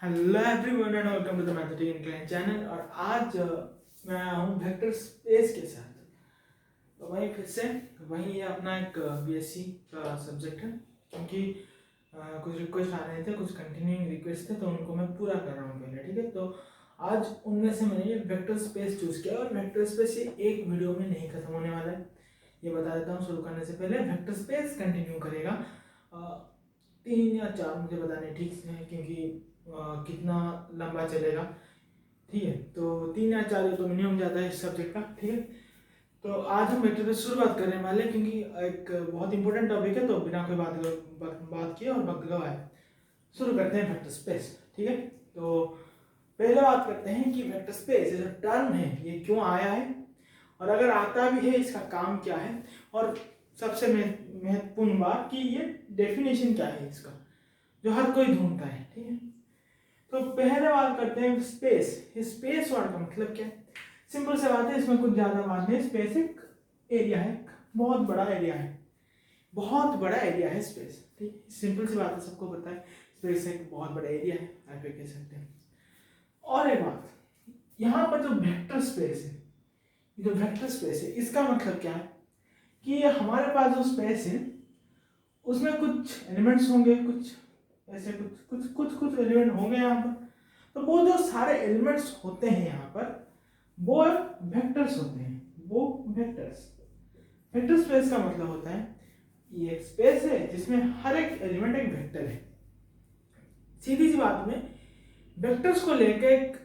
Hello everyone and welcome to the mathematics incline channel. और आज मैं आया हूँ वेक्टर स्पेस के साथ। तो वहीं फिर से वहीं ये अपना एक बीएससी का सब्जेक्ट है, क्योंकि कुछ रिक्वेस्ट आ रहे थे, कुछ कंटिन्यूइंग रिक्वेस्ट थे, तो उनको मैं पूरा कर रहा हूँ पहले। ठीक है, तो आज उनमें से मैंने ये वेक्टर स्पेस चूज़ किया। और वेक्टर स्पेस ये एक वीडियो में नहीं खत्म होने वाला है, ये बता देता हूँ शुरू करने से पहले। वेक्टर स्पेस कंटिन्यू करेगा 3 या 4, मुझे बताने ठीक से है, क्योंकि कितना लंबा चलेगा। ठीक है, तो 3 या 4 तो मिनिमम जाता है इस सब्जेक्ट का। ठीक है, तो आज हम वेक्टर स्पेस शुरुआत करने वाले हैं, क्योंकि एक बहुत इंपॉर्टेंट टॉपिक है। तो बिना कोई बात किए और वक्त गवाए शुरू करते हैं वेक्टर स्पेस। ठीक है, तो पहले बात करते हैं कि वेक्टर स्पेस जो टर्म है ये क्यों आया है, और अगर आता भी है इसका काम क्या है, और सबसे महत्वपूर्ण बात कि ये डेफिनेशन क्या है इसका, जो हर कोई ढूंढता है। ठीक है, तो पहले बात करते हैं स्पेस। स्पेस वर्ड का मतलब क्या है? सिंपल सी बात है, इसमें कुछ ज्यादा बात नहीं। स्पेस एक एरिया है, बहुत बड़ा एरिया है, बहुत बड़ा एरिया है स्पेस। ठीक, सिंपल सी बात है, सबको पता है स्पेस एक बहुत बड़ा एरिया है, आप ये कह सकते हैं। और एक बात, यहाँ पर जो वेक्टर स्पेस है, जो वेक्टर स्पेस है इसका मतलब क्या है कि हमारे पास जो स्पेस है उसमें कुछ एलिमेंट्स होंगे, कुछ ऐसे कुछ एलिमेंट होंगे यहाँ पर। तो वो जो सारे एलिमेंट्स होते हैं यहाँ पर, वो वेक्टर्स होते हैं, वो वेक्टर्स। वेक्टर स्पेस का मतलब होता है ये एक स्पेस है जिसमें हर एक एलिमेंट एक वेक्टर है। सीधी सी बात में वेक्टर्स को लेकर एक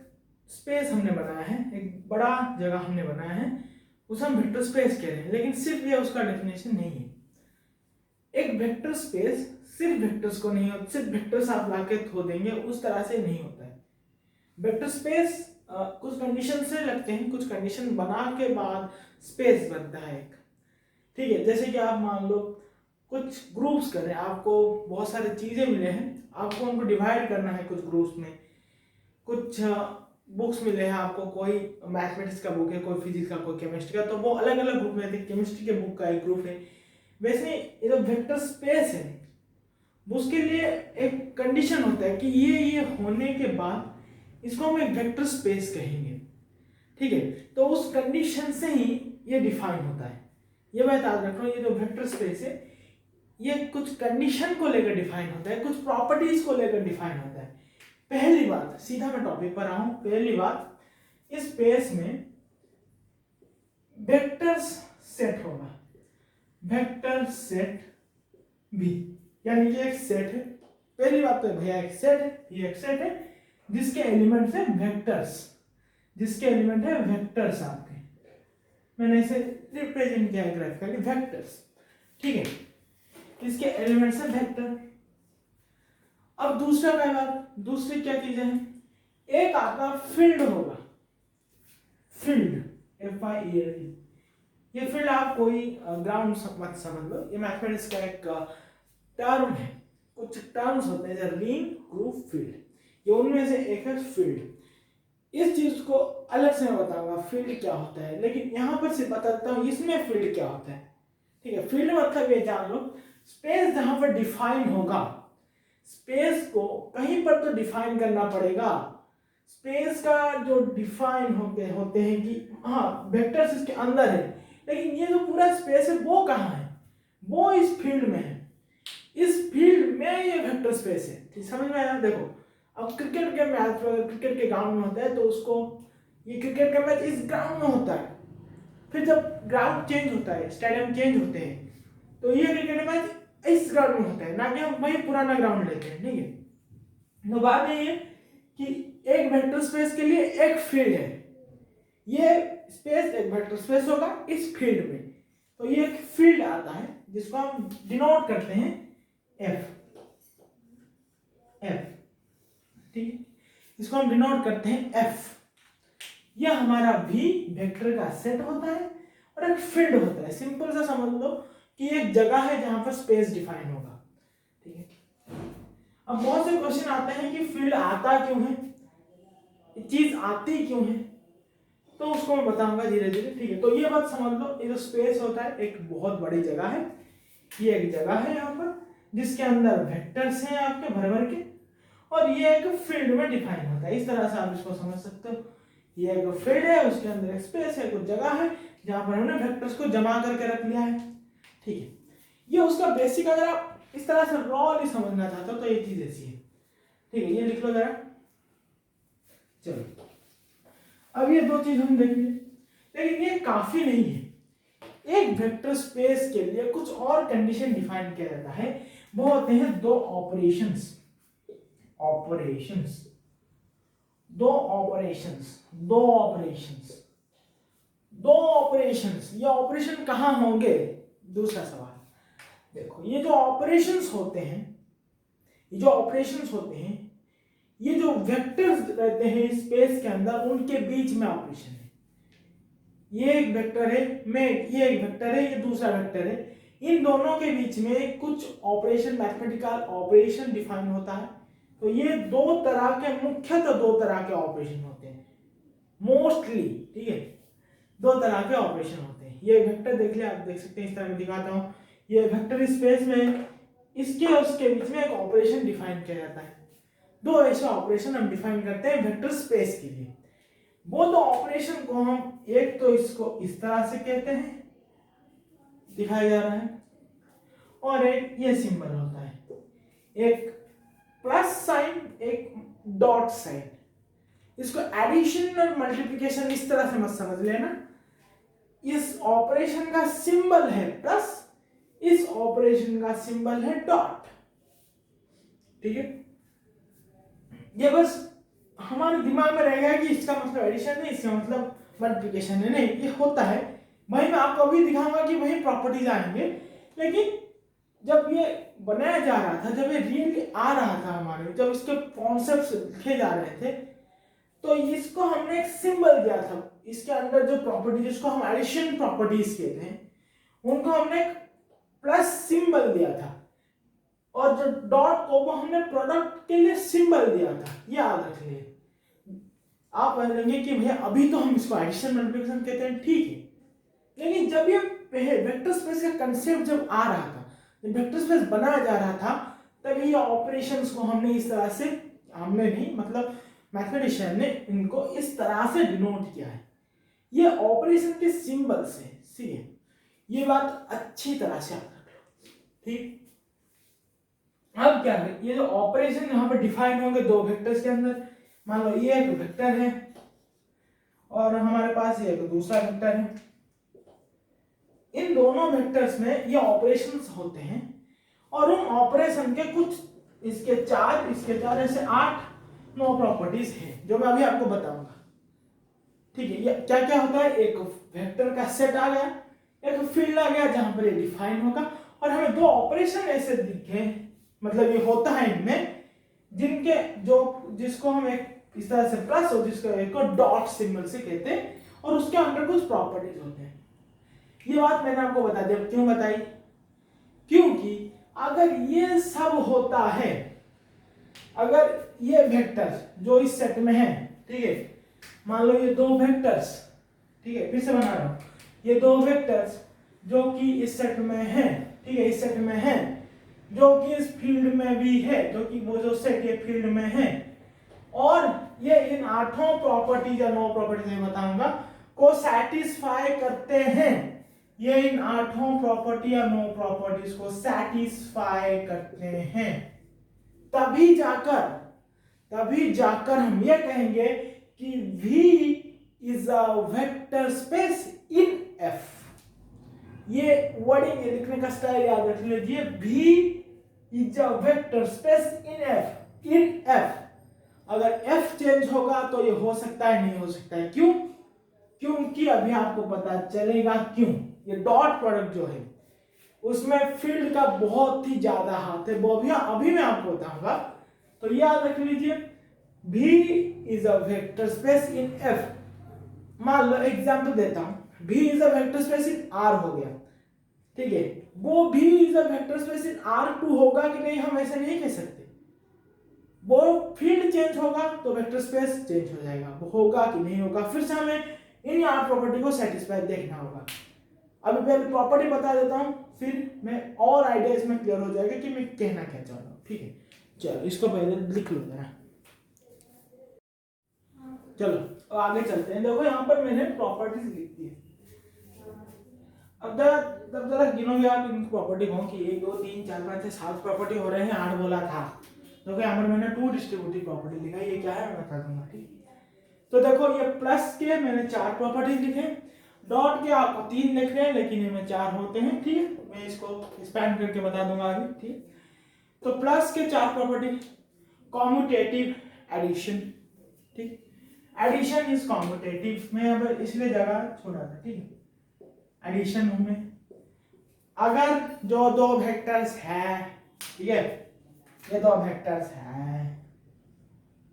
स्पेस हमने बनाया है, एक बड़ा जगह हमने बनाया है, उसे हम वेक्टर स्पेस कह रहे हैं। लेकिन सिर्फ ये उसका डेफिनेशन नहीं है। एक वेक्टर स्पेस सिर्फ वेक्टर्स को नहीं होता, सिर्फ वेक्टर्स आप लाके थो देंगे उस तरह से नहीं होता है। वेक्टर स्पेस कुछ कंडीशन से लगते हैं, कुछ कंडीशन बना के बाद स्पेस बनता है एक। ठीक है, जैसे कि आप मान लो कुछ ग्रुप्स कर रहे हैं, आपको बहुत सारी चीजें मिले हैं, आपको उनको डिवाइड करना है कुछ ग्रुप्स में। कुछ बुक्स मिले हैं आपको, कोई मैथमेटिक्स का बुक है, कोई फिजिक्स का, कोई केमिस्ट्री का, तो वो अलग अलग ग्रुप में थे। केमिस्ट्री के बुक का एक ग्रुप है। वैसे ये जो वेक्टर स्पेस है उसके लिए एक कंडीशन होता है कि ये होने के बाद इसको हम एक वेक्टर स्पेस कहेंगे। ठीक है, तो उस कंडीशन से ही ये डिफाइन होता है। ये बात याद रखो, ये जो वेक्टर स्पेस है ये कुछ कंडीशन को लेकर डिफाइन होता है, कुछ प्रॉपर्टीज को लेकर डिफाइन होता है। पहली बात, सीधा मैं टॉपिक पर आऊं। पहली बात, इस स्पेस में वेक्टर्स सेट होगा, वेक्टर सेट भी, यानी कि एक सेट है। पहली बात तो भैया एक सेट है, ये एक सेट है जिसके एलिमेंट्स है वेक्टर्स, जिसके एलिमेंट है वेक्टर्स आपके। मैंने इसे रिप्रेजेंट किया है ग्राफिकली, वेक्टर्स। ठीक है, इसके एलिमेंट्स है वेक्टर। अब दूसरा क्या बात, दूसरी क्या चीजें हैं? एक आपका फील्ड होगा, फील्ड, FIELD। ये फील्ड आप कोई ग्राउंड मत समझ लो, ये मैथमेटिक्स का एक टर्म है। कुछ टर्म्स होते हैं जैसे रिंग, ग्रुप, फील्ड, ये उनमें से एक है फील्ड। इस चीज को अलग से मैं बताऊंगा फील्ड क्या होता है, लेकिन यहां पर सिर्फ बताता हूं इसमें फील्ड क्या होता है। ठीक है, फील्ड मतलब ये जान लो, स्पेस जहां पर डिफाइन होगा, स्पेस को कहीं पर तो डिफाइन करना पड़ेगा। स्पेस का जो डिफाइन होते हैं कि हाँ वेक्टर्स इसके अंदर है, लेकिन ये जो पूरा स्पेस है वो कहाँ है? वो इस फील्ड में है। इस फील्ड में ये वेक्टर स्पेस है। ठीक, समझ में आया? देखो, अब क्रिकेट के मैच, अगर क्रिकेट के ग्राउंड में होता है तो उसको, ये क्रिकेट का मैच इस ग्राउंड में होता है, फिर जब ग्राउंड चेंज होता है, स्टेडियम चेंज होते हैं, तो ये क्रिकेट मैच इस ग्राउंड में होता है, ना कि हम वही पुराना ग्राउंड लेते हैं। ठीक है, तो बात यही है कि एक वेक्टर स्पेस के लिए एक फील्ड है, ये स्पेस एक वेक्टर स्पेस होगा इस फील्ड में, तो ये एक फील्ड आता है जिसको हम डिनोट करते हैं F। ठीक है, इसको हम डिनोट करते हैं F। यह हमारा भी वेक्टर का सेट होता है और एक फील्ड होता है। सिंपल सा समझ लो कि एक जगह है जहां पर स्पेस डिफाइन होगा। ठीक है, अब बहुत से क्वेश्चन आते हैं कि फील्ड आता क्यों है, चीज आती क्यों है, तो उसको मैं बताऊंगा धीरे धीरे। ठीक है, तो ये बात समझ लो, ये जो स्पेस होता है एक बहुत बड़ी जगह है। ये एक जगह है यहाँ पर जिसके अंदर वेक्टर्स हैं आपके भर भर के, और ये एक फील्ड में डिफाइन होता है। इस तरह से आप इसको समझ सकते हो। ये एक फील्ड है, उसके अंदर एक स्पेस है, कुछ जगह है जहां पर हमने वेक्टर्स को जमा करके रख लिया है। ठीक है, ये उसका बेसिक, अगर आप इस तरह से रॉली समझना चाहते हो तो ये चीज ऐसी है। ठीक है, ये लिख लो जरा। चलो, अब ये दो चीज हम देखेंगे, लेकिन ये काफी नहीं है। एक वेक्टर स्पेस के लिए कुछ और कंडीशन डिफाइन किया जाता है, वो होते हैं दो ऑपरेशंस। ये ऑपरेशन कहां होंगे? दूसरा सवाल देखो, ये जो ऑपरेशंस होते हैं, ये जो वेक्टर्स रहते हैं स्पेस के अंदर, उनके बीच में ऑपरेशन है। ये एक वेक्टर है, ये एक वेक्टर है, ये दूसरा वेक्टर है। इन दोनों के बीच में कुछ ऑपरेशन, मैथमेटिकल ऑपरेशन डिफाइन होता है। तो ये मुख्यतः दो तरह के ऑपरेशन होते हैं मोस्टली। ठीक है, दो तरह के ऑपरेशन होते हैं। ये वेक्टर देख लिया, आप देख सकते हैं, इस तरह मैं दिखाता हूं। ये वेक्टर स्पेस में इसके और उसके बीच में एक ऑपरेशन डिफाइन किया जाता है। दो ऐसे ऑपरेशन हम डिफाइन करते हैं वेक्टर स्पेस के लिए। वो दो ऑपरेशन को हम, एक तो इसको इस तरह से कहते हैं, दिखाया जा रहा है, और एक ये सिंबल होता है, एक प्लस साइन, एक डॉट साइन। इसको एडिशन और मल्टीप्लिकेशन इस तरह से मत समझ लेना। इस ऑपरेशन का सिंबल है प्लस, इस ऑपरेशन का सिंबल है डॉट। ठीक है, ये बस हमारे दिमाग में रहेगा कि इसका मतलब एडिशन है, इसका मतलब मल्टीप्लिकेशन है। नहीं, ये होता है। वही मैं आपको अभी दिखाऊंगा कि वही प्रॉपर्टीज आएंगे। लेकिन जब ये बनाया जा रहा था, जब ये रियली आ रहा था हमारे, जब इसके कॉन्सेप्ट्स लिखे जा रहे थे, तो इसको हमने एक सिंबल दिया था। इसके अंदर जो प्रॉपर्टी, जिसको हम एडिशन प्रॉपर्टीज कहते हैं, उनको हमने एक प्लस सिंबल दिया था, और जो डॉट को वो हमने प्रोडक्ट के लिए सिंबल दिया था। ये याद रखिए। आप कहेंगे कि भैया अभी तो हम इसको एडिशन मल्टीप्लिकेशन कहते हैं, ठीक है, लेकिन जब ये वेक्टर स्पेस का कंसेप्ट जब आ रहा था, जब वेक्टर स्पेस बनाया जा रहा था, तब ये ऑपरेशंस को हमने इस तरह से, हमने नहीं मतलब मैथमेटिशियन ने इनको इस तरह से डिनोट किया है। ये ऑपरेशन के सिंबल्स हैं, सीधे। ये बात अच्छी तरह से याद रख लो। ठीक, अब क्या है, ये जो ऑपरेशन यहाँ पर डिफाइन होंगे दो वेक्टर्स के अंदर। मान लो ये एक वेक्टर है और हमारे पास ये एक दूसरा वेक्टर है। इन दोनों वेक्टर्स में ये ऑपरेशंस होते हैं, और उन ऑपरेशन के कुछ, इसके चार ऐसे 8-9 प्रॉपर्टीज हैं जो मैं अभी आपको बताऊंगा। ठीक है, ये क्या क्या होता है? एक वेक्टर का सेट आ गया, एक फील्ड आ गया जहां पर ये डिफाइन होगा, और हमें दो ऑपरेशन ऐसे दिखे, मतलब ये होता है इनमें, जिसको हम एक इस तरह से प्लस और जिसको एक डॉट सिंबल से कहते हैं, और उसके अंदर कुछ प्रॉपर्टीज होते हैं। ये बात मैंने आपको बता दिया। क्यों बताई? क्योंकि अगर ये सब होता है, अगर ये वेक्टर जो इस सेट में है, ठीक है, मान लो ये दो वेक्टर्स, ठीक है, फिर से बना रहा हूं, ये दो वेक्टर्स जो कि इस सेट में है, ठीक है, इस सेट में है, जो कि इस फील्ड में भी है, जो कि वो जो सेट ये फील्ड में है, और ये इन 8 प्रॉपर्टीज या 9 प्रॉपर्टीज मैं बताऊंगा को सैटिस्फाई करते हैं। ये इन 8 प्रॉपर्टी या 9 प्रॉपर्टीज को सैटिस्फाई करते हैं, तभी जाकर हम ये कहेंगे कि V is a vector space in F। ये वर्डिंग, ये लिखने का स्टाइल याद रख लीजिए। V is a vector space in F। अगर F चेंज होगा तो ये हो सकता है, नहीं हो सकता है। क्यों? क्योंकि अभी आपको पता चलेगा क्यों। ये डॉट प्रोडक्ट जो है उसमें फील्ड का बहुत ही ज्यादा हाथ है, वो भी अभी मैं आपको बताऊंगा। तो याद रख लीजिए, V is a vector space in F। मान लो एग्जांपल देता हूं, V is a vector space in R हो गया, ठीक है। वो V is a vector space in R2 होगा कि नहीं, हम ऐसे नहीं कह सकते। वो फील्ड चेंज होगा तो वेक्टर स्पेस चेंज हो जाएगा, वो होगा कि नहीं होगा, फिर से हमें इन 8 प्रॉपर्टी को सेटिस्फाई देखना होगा। अभी पहले प्रॉपर्टी बता देता हूं, फिर मैं और आइडिया इसमें क्लियर हो जाएगा कि मैं कहना क्या चाह रहा हूं। ठीक है, चलो इसको पहले लिख लो जरा। चलो अब आगे चलते हैं। देखो यहाँ पर मैंने प्रॉपर्टीज लिख दी है। अब तब जरा गिनोगे आप इन प्रॉपर्टी को कि 1 2 3 4 5 6 7 प्रॉपर्टी हो रहे हैं, 8 बोला था। देखो यहाँ पर मैंने 2 डिस्ट्रीब्यूटिव प्रॉपर्टी लिखा है। ये क्या है मैं बता दूंगा, ठीक। तो देखो ये प्लस के मैंने 4 प्रॉपर्टीज लिखे, डॉट के आपको 3 लिख रहे हैं लेकिन इनमें 4 होते हैं, ठीक है। मैं इसको एक्सपैंड करके बता दूंगा आगे, ठीक। तो प्लस के 4 प्रॉपर्टी, कॉम्यूटेटिव एडिशन, ठीक। एडिशन इज कॉम्यूटेटिव, मैं अब इसलिए जगह छोड़ा था, ठीक है। एडिशन में अगर जो 2 वेक्टर्स है, ठीक है, ये 2 वेक्टर्स हैं,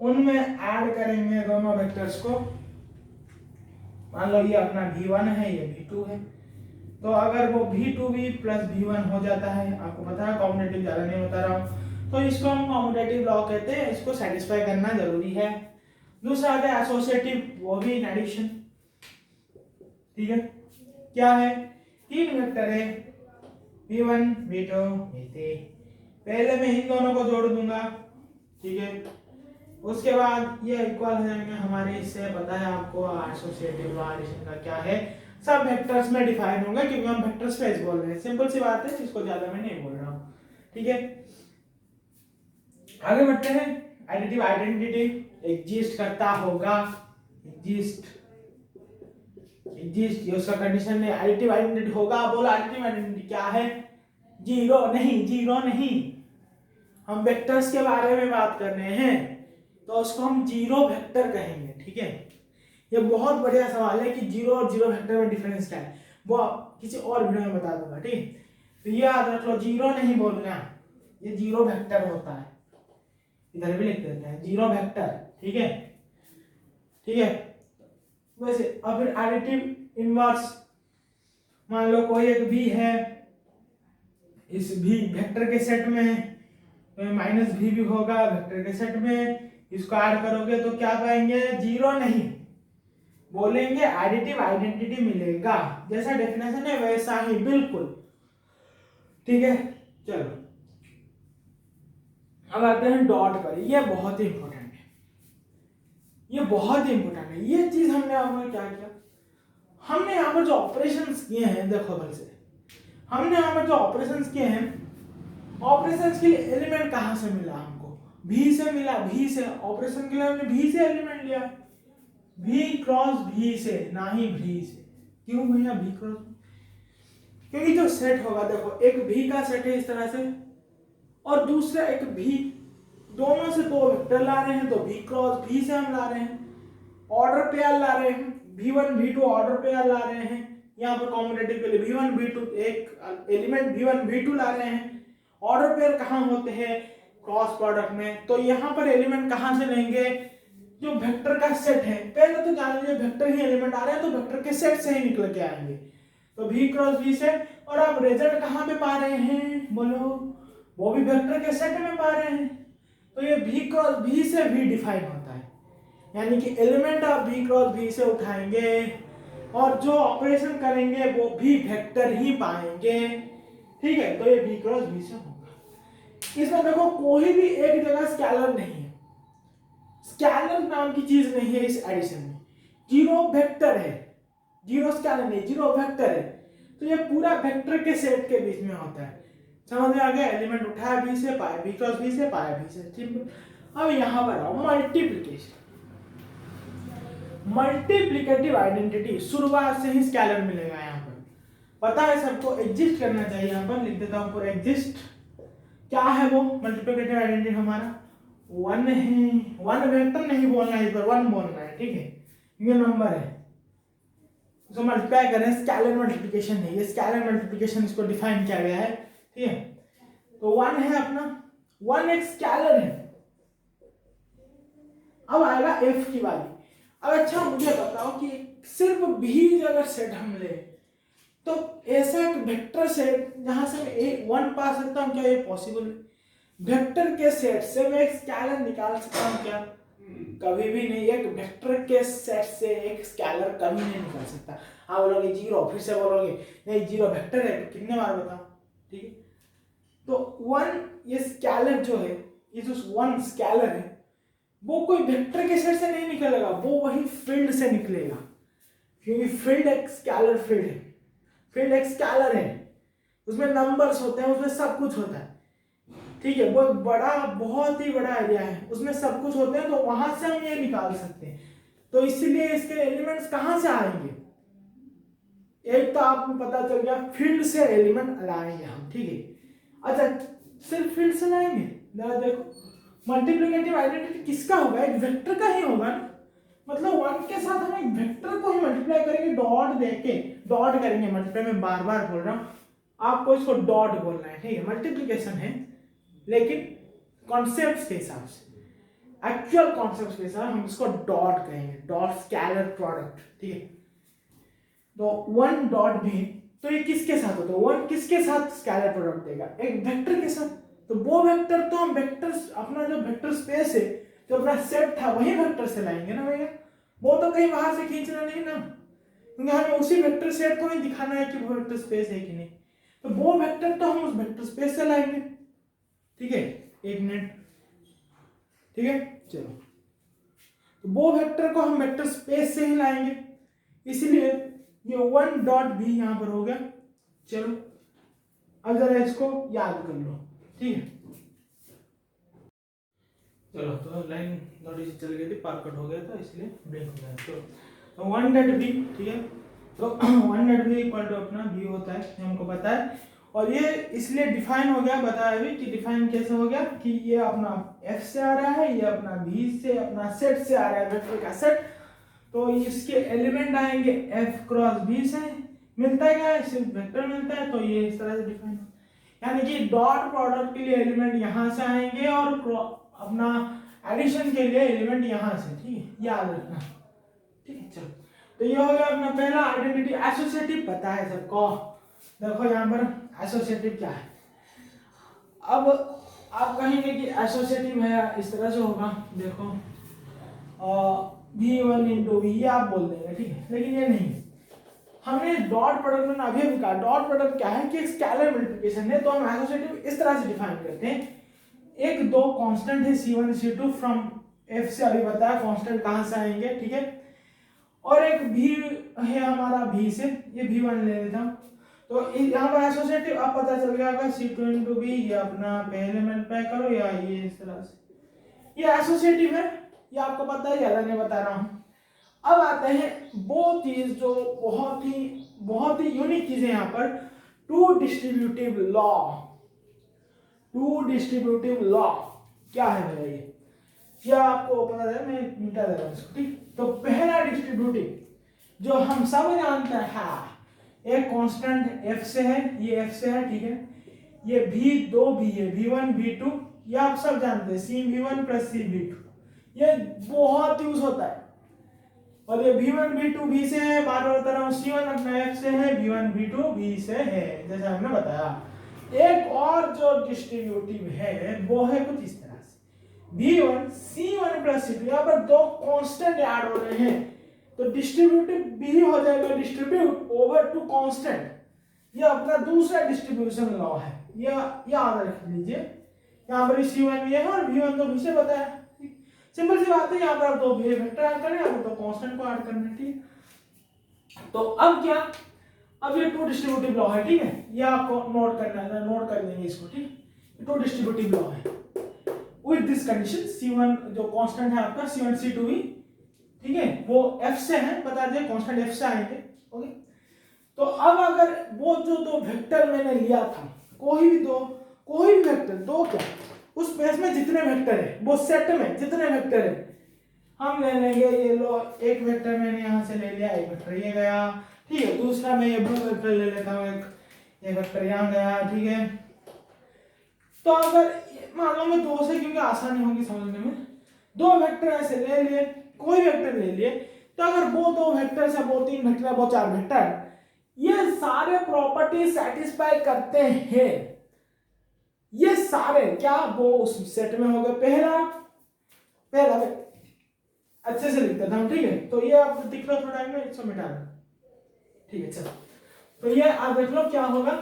उनमें ऐड करेंगे दोनों वेक्टर्स को। मान लो ये अपना v1 है, ये v2 है, तो अगर वो v2v प्लस v1 हो जाता है, आपको पता है कॉम्यूटेटिव ज्यादा नहीं बता रहा हूं, तो इसको हम कॉम्यूटेटिव लॉ कहते हैं। इसको सेटिस्फाई करना जरूरी है। दूसरा आता है एसोसिएटिव, वो भी इन एडिशन, ठीक है। क्या है, 3 वेक्टर है v1 v2 v3, पहले मैं इन दोनों को जोड़ दूंगा, ठीक है। उसके बाद ये इक्वल हो जाएंगे हमारे, इससे पता है आपको एसोसिएटिव एडिशन का क्या है, सब वेक्टर्स में डिफाइन होंगे क्योंकि हम वेक्टर स्पेस बोल रहे हैं। सिंपल सी बात है, इसको ज्यादा मैं नहीं बोल रहा हूँ, ठीक है। आगे बढ़ते हैं। एडिटिव आइडेंटिटी एग्जिस्ट करता होगा, एग्जिस्ट ये उसका कंडीशन है। एडिटिव आइडेंटिटी होगा, बोला एडिटिव आइडेंटिटी क्या है, जीरो नहीं, हम वेक्टर्स के बारे में बात कर रहे हैं तो उसको हम जीरो वेक्टर कहेंगे, ठीक है। ये बहुत बढ़िया सवाल है कि जीरो और जीरो वेक्टर में डिफरेंस क्या है, वो आप किसी और वीडियो में बता दूंगा, ठीक। तो ये याद रख लो, जीरो नहीं बोलना, ये जीरो वेक्टर होता है, इधर भी लिख देते हैं जीरो वेक्टर, ठीक है, ठीक है। वैसे अब फिर एडिटिव इनवर्स, मान लो कोई एक v है, इस v वेक्टर के सेट में माइनस v भी होगा वेक्टर के सेट में, इसको ऐड करोगे तो क्या पाएंगे, जीरो नहीं बोलेंगे, एडिटिव आइडेंटिटी मिलेगा। जैसा डेफिनेशन है वैसा ही बिल्कुल, ठीक है। चलो अब आते हैं डॉट पर। ये बहुत ही इंपॉर्टेंट है, ये बहुत ही इंपॉर्टेंट है। ये चीज हमने यहाँ क्या किया, हमने यहाँ पर जो ऑपरेशंस किए हैं, देखो भल से हमने यहाँ पर जो ऑपरेशंस किए हैं, ऑपरेशंस के लिए एलिमेंट कहाँ से मिला हमको, v से मिला, v से ऑपरेशन के लिए हमने v से एलिमेंट लिया, v क्रॉस v से, ना ही v से। क्यों भैया v क्रॉस, क्योंकि जो सेट होगा, देखो एक v का सेट है इस तरह से और दूसरा एक v, दोनों से 2 वेक्टर ला रहे हैं तो v क्रॉस v से हम ला रहे हैं, ऑर्डर पेयर ला रहे हैं, v1 v2 ऑर्डर पेयर ला रहे हैं। यहाँ पर कॉम्यूटेटिव के लिए v1 v2 एक एलिमेंट v1 v2 ला रहे हैं। ऑर्डर पेयर कहाँ होते हैं, क्रॉस प्रोडक्ट में। तो यहाँ पर एलिमेंट कहाँ से लेंगे, जो वेक्टर का सेट है, पहले तो जान लीजिए वेक्टर ही एलिमेंट आ रहे हैं तो वेक्टर के सेट से ही निकल के आएंगे, तो v क्रॉस v से। और आप रिजल्ट कहाँ पे पा रहे हैं, बोलो, वो भी वेक्टर के सेट में पा रहे हैं, तो ये v क्रॉस v से v डिफाइन होता है, यानी कि एलिमेंट आप v क्रॉस v से उठाएंगे और जो ऑपरेशन करेंगे वो भी वेक्टर ही पाएंगे, ठीक है। तो ये v क्रॉस v से होगा। इसमें देखो कोई भी एक जगह स्केलर नहीं है, स्केलर नाम की चीज नहीं है इस एडिशन में, जीरो वेक्टर है, जीरो स्केलर नहीं, जीरो वेक्टर है। तो ये पूरा वेक्टर के सेट के बीच में होता है, समझ में आ गया। एलिमेंट उठाया v से, पाया v क्रॉस v से, पाया v से, ठीक। अब यहाँ पर आओ, मल्टीप्लिकेशन, मल्टीप्लिकेटिव आइडेंटिटी, शुरुआत से ही स्केलर मिलेगा। यहाँ पर पता है सबको, एग्जिस्ट करना चाहिए, यहाँ पर लिख देता हूँ पूरा एग्जिस्ट। क्या है वो मल्टीप्लिकेटिव आइडेंटिटी, हमारा 1 है, 1 वेक्टर नहीं बोलना है, इस पर 1 बोलना है, ठीक है। ये नंबर है, इसको मल्टीप्लाई करें, स्केलर मल्टीप्लिकेशन है ये, स्केलर मल्टीप्लिकेशन इसको डिफाइन किया गया है, ठीक है। तो 1 है अपना, 1 एक स्केलर है। अब आएगा f की बारी। अब अच्छा मुझे बताओ कि सिर्फ भी अगर सेट हम ले तो ऐसा एक वेक्टर सेट जहां से मैं 1 पा सकता हूं, क्या ये पॉसिबल है? वेक्टर के सेट से मैं एक स्केलर निकाल सकता हूं क्या? कभी भी नहीं। एक वेक्टर के सेट से एक स्केलर कभी नहीं निकाल सकता। आप बोलोगे जीरो, फिर से बोलोगे नहीं जीरो वेक्टर है, कितने बार बताओ, ठीक है। तो 1 ये स्केलर जो है ये जो वन स्केलर है वो कोई वेक्टर के सेट से नहीं निकलेगा, वो वही फील्ड से निकलेगा, क्योंकि फील्ड एक स्केलर फील्ड है, फील्ड एक स्केलर है, उसमें नंबर्स होते हैं, उसमें सब कुछ होता है, ठीक है। वो बड़ा, बहुत ही बड़ा एरिया है, उसमें सब कुछ होते हैं, तो वहां से हम ये निकाल सकते हैं। तो इसीलिए इसके एलिमेंट्स कहां से आएंगे, एक तो आपको पता चल गया फील्ड से एलिमेंट लाएंगे हम, ठीक है। अच्छा, सिर्फ फील्ड से लाएंगे, देखो मल्टीप्लिकेटिव आइडेंटिटी किसका होगा, एक वेक्टर का ही होगा ना, मतलब वन के साथ हम एक वेक्टर को ही मल्टीप्लाई करेंगे, डॉट देके, डॉट करेंगे मल्टीप्लाई, में बार बार बोल रहा हूं, आपको इसको डॉट बोलना है, ठीक है। मल्टीप्लिकेशन है लेकिन कॉन्सेप्ट्स के हिसाब से, एक्चुअल कॉन्सेप्ट्स के हिसाब हम इसको डॉट कहेंगे, डॉट स्केलर प्रोडक्ट, ठीक है। तो वन डॉट भी, तो ये किसके साथ होता है, वन किसके साथ स्केलर प्रोडक्ट देगा, एक वेक्टर के साथ। तो वो वेक्टर तो हम वेक्टर, अपना जो वेक्टर स्पेस है, जो अपना सेट था वही वेक्टर से लाएंगे ना भैया, वो तो कहीं बाहर से खींचना नहीं ना, क्योंकि हमें उसी वेक्टर सेट को ही दिखाना है कि वो वेक्टर स्पेस है कि नहीं। तो वो वेक्टर तो हम उस वेक्टर स्पेस से लाएंगे, ठीक है। एक मिनट, ठीक है, चलो। तो वो वेक्टर को हम वेक्टर स्पेस से ही लाएंगे, इसलिए ये वन डॉट भी यहां पर हो गया। चलो अब जरा इसको याद कर लो, ठीक है। चलो, तो लाइन थोड़ी सी चल गई थी, पार कट हो गया था, इसलिए ब्रेक हो गया। तो वन डॉट बी, ठीक है। तो one dot B equal to अपना बी होता है, हमको पता है, और ये इसलिए डिफाइन हो गया, बताया अभी कि डिफाइन कैसे हो गया, कि ये अपना F से आ रहा है, ये अपना V से, अपना सेट से आ रहा है, वेक्टर का सेट, तो इसके एलिमेंट आएंगे F क्रॉस V से, मिलता है क्या, सिर्फ वेक्टर मिलता है, तो ये इस तरह से डिफाइन, यानी कि डॉट प्रोडक्ट के लिए एलिमेंट यहां से आएंगे और अपना एडिशन के लिए एलिमेंट यहां से, ठीक है, याद रखना, ठीक है। चलो, तो ये हो गया अपना पहला आइडेंटिटी। एसोसिएटिव पता है सबको, देखो यहाँ पर एसोसिएटिव क्या है। अब आप कहेंगे कि एसोसिएटिव है, इस तरह से होगा, देखो V1 इंटू वी, ये आप बोल देंगे, ठीक है, लेकिन ये नहीं, हमने डॉट प्रोडक्ट में अभी भी कहा, डॉट प्रोडक्ट क्या है कि एक स्केलर मल्टीप्लिकेशन है, तो हम एसोसिएटिव इस तरह से डिफाइन करते हैं, एक दो कांस्टेंट है C1 C2 फ्रॉम F से अभी बताया कांस्टेंट कहां से आएंगे, ठीक है, और एक भी है हमारा V से, ये V1 ले लेता हूं, तो यहाँ पर एसोसिएटिव अब पता चल गया होगा C2 इंटू बी, ये अपना पहले मल्टीप्लाई करो या ये इस तरह से, ये एसोसिएटिव है, ये आपको पता है, ज्यादा नहीं बता रहा हूं। अब आते हैं वो चीज जो बहुत ही यूनिक चीज है यहाँ पर, two distributive law. Two distributive law क्या है भैया, ये आपको पता है, मैं मिटा दे रहा हूं इसको, ठीक। तो पहला डिस्ट्रीब्यूटिव जो हम सब जानते हैं, एक कांस्टेंट F से है, ये F से है, ठीक है, ये V2 भी है, V1 V2, ये आप सब जानते हैं, CV1 प्लस CV2, ये बहुत यूज होता है, और ये V1 V2 V से है, बार बार बता रहा हूँ, C1 अपना F से है, V1 V2 V से है, जैसा हमने बताया। एक और जो डिस्ट्रीब्यूटिव है वो है कुछ इस तरह से, V1 C1 प्लस C2, यहाँ पर दो कांस्टेंट ऐड हो रहे हैं, तो डिस्ट्रीब्यूटिव भी हो जाएगा डिस्ट्रीब्यूट ओवर टू कांस्टेंट, ये अपना दूसरा डिस्ट्रीब्यूशन लॉ है, ये याद रख लीजिए। यहाँ पर C1 भी है और V1 तो भी से बताया, सिंपल सी बात है, यहाँ पर आप दो वेक्टर ऐड करें, आप दो कांस्टेंट को ऐड करना, ठीक। तो अब क्या, अब ये टू डिस्ट्रीब्यूटिव लॉ है, ठीक है, ये आपको नोट करना है, नोट कर लेंगे इसको, ठीक। टू डिस्ट्रीब्यूटिव लॉ है विद दिस कंडीशन, C1 जो कांस्टेंट है आपका C1 C2 भी, ठीक है, वो F से है, बता दिए कांस्टेंट F से आएंगे, ओके। तो अब अगर वो जो दो वेक्टर मैंने लिया था, कोई भी वेक्टर, दो क्या, उस स्पेस में जितने वेक्टर है, वो सेट में जितने वेक्टर है, हम ले लेंगे, ये लो एक वेक्टर मैंने यहाँ से ले लिया, एक वेक्टर ये गया, ठीक है, दूसरा मैं ये ब्लू वेक्टर ले लेता हूँ, एक वेक्टर यहाँ गया, ठीक है। तो अगर मान लो मैं दो से, क्योंकि आसानी होगी समझने में, दो वेक्टर ऐसे ले लिए, कोई वेक्टर ले लिए, तो अगर वो दो वेक्टर से, वो तीन वेक्टर, वो चार वेक्टर, ये सारे प्रॉपर्टी सेटिस्फाई करते हैं, ये सारे क्या, वो उस सेट में हो गए, पहला अच्छे से लिख देता हूं, ठीक है। तो ये आप दिख लो थोड़ा में, इसको मिटा दो, ठीक है। चलो, तो ये आप देख लो क्या होगा,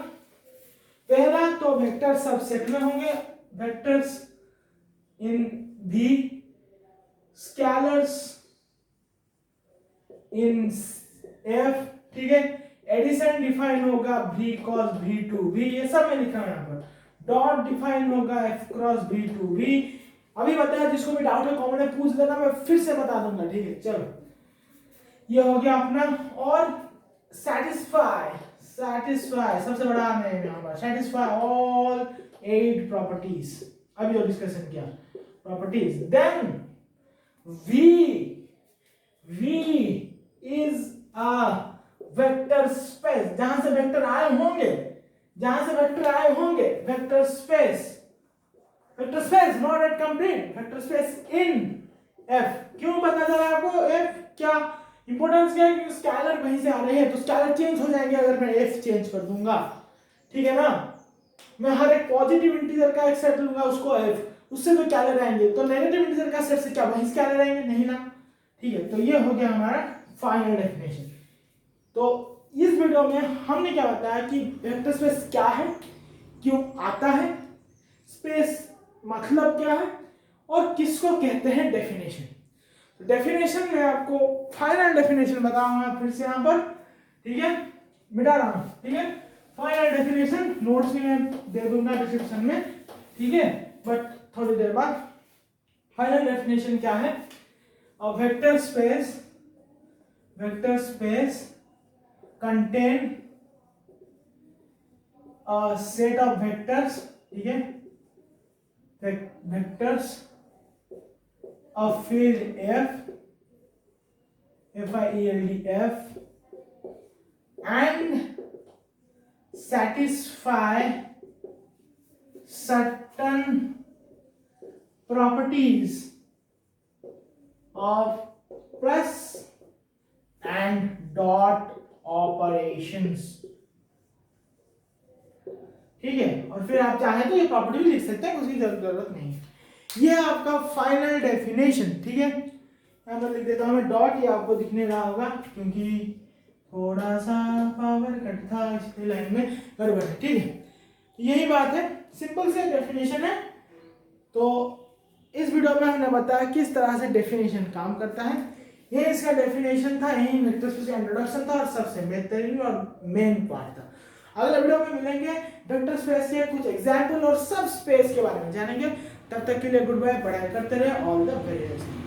पहला तो वेक्टर सब सेट में होंगे, वेक्टर्स इन भी स्केलर्स इन एफ, ठीक है। एडिशन डिफाइन होगा v क्रॉस v2v, ये सब मैं लिखा हूं यहाँ पर। डॉट डिफाइन होगा f क्रॉस v2v। अभी बताया, जिसको भी डाउट है कमेंट में पूछ लेना, मैं फिर से बता दूंगा, ठीक है। चलो, ये हो गया अपना। और satisfy सबसे बड़ा नेम यहाँ पर, satisfy all 8 properties, अभी जो डिस्कशन किया properties. Then V is a vector space, जहां से वेक्टर आए होंगे, vector space not at complete, vector space in F। क्यों पता चला आपको F क्या इंपॉर्टेंस क्या है? क्योंकि स्केलर वहीं से आ रहे हैं, तो स्केलर चेंज हो जाएंगे अगर मैं F चेंज कर दूंगा, ठीक है ना। मैं हर एक पॉजिटिव इंटीजर का एक सेट लूंगा, उसको F, उससे तो स्केलर आएंगे, तो नेगेटिव इंटीजर का सेट से क्या वहीं स्केलर आएंगे? नहीं ना, ठीक है। तो ये हो गया हमारा फाइनल डेफिनेशन। तो इस वीडियो में हमने क्या बताया कि वेक्टर स्पेस क्या है, क्यों आता है, स्पेस मतलब क्या है, और किसको कहते हैं डेफिनेशन। तो डेफिनेशन में आपको फाइनल डेफिनेशन बताऊंगा फिर से यहाँ पर, ठीक है, मिटा रहा हूं, ठीक है। फाइनल डेफिनेशन नोट्स में मैं दे दूंगा डिस्क्रिप्शन में, ठीक है, बट थोड़ी देर बाद। फाइनल डेफिनेशन क्या है? A vector space contain a set of vectors, ठीक है, vectors of field F and satisfy certain properties of plus and dot operations, ठीक है। और फिर आप चाहे तो ये प्रॉपर्टी भी लिख सकते हैं, उसकी जरूरत नहीं है। ये आपका फाइनल डेफिनेशन, ठीक है। यहाँ पर लिख देता हूँ मैं डॉट, ये आपको दिखने रहा होगा क्योंकि थोड़ा सा पावर कट था, इसलिए लाइन में गड़बड़ है, ठीक है। यही बात है, सिंपल से डेफिनेशन है। तो इस वीडियो में हमने बताया किस तरह से डेफिनेशन काम करता है। ये इसका डेफिनेशन था, यही वेक्टर स्पेस का इंट्रोडक्शन था और सबसे बेहतरीन और मेन पार्ट था। अगले वीडियो में मिलेंगे, वेक्टर स्पेस के कुछ एग्जाम्पल और सब स्पेस के बारे में जानेंगे। तब तक के लिए गुड बाय, पढ़ाई करते रहे, ऑल द वेरी बेस्ट।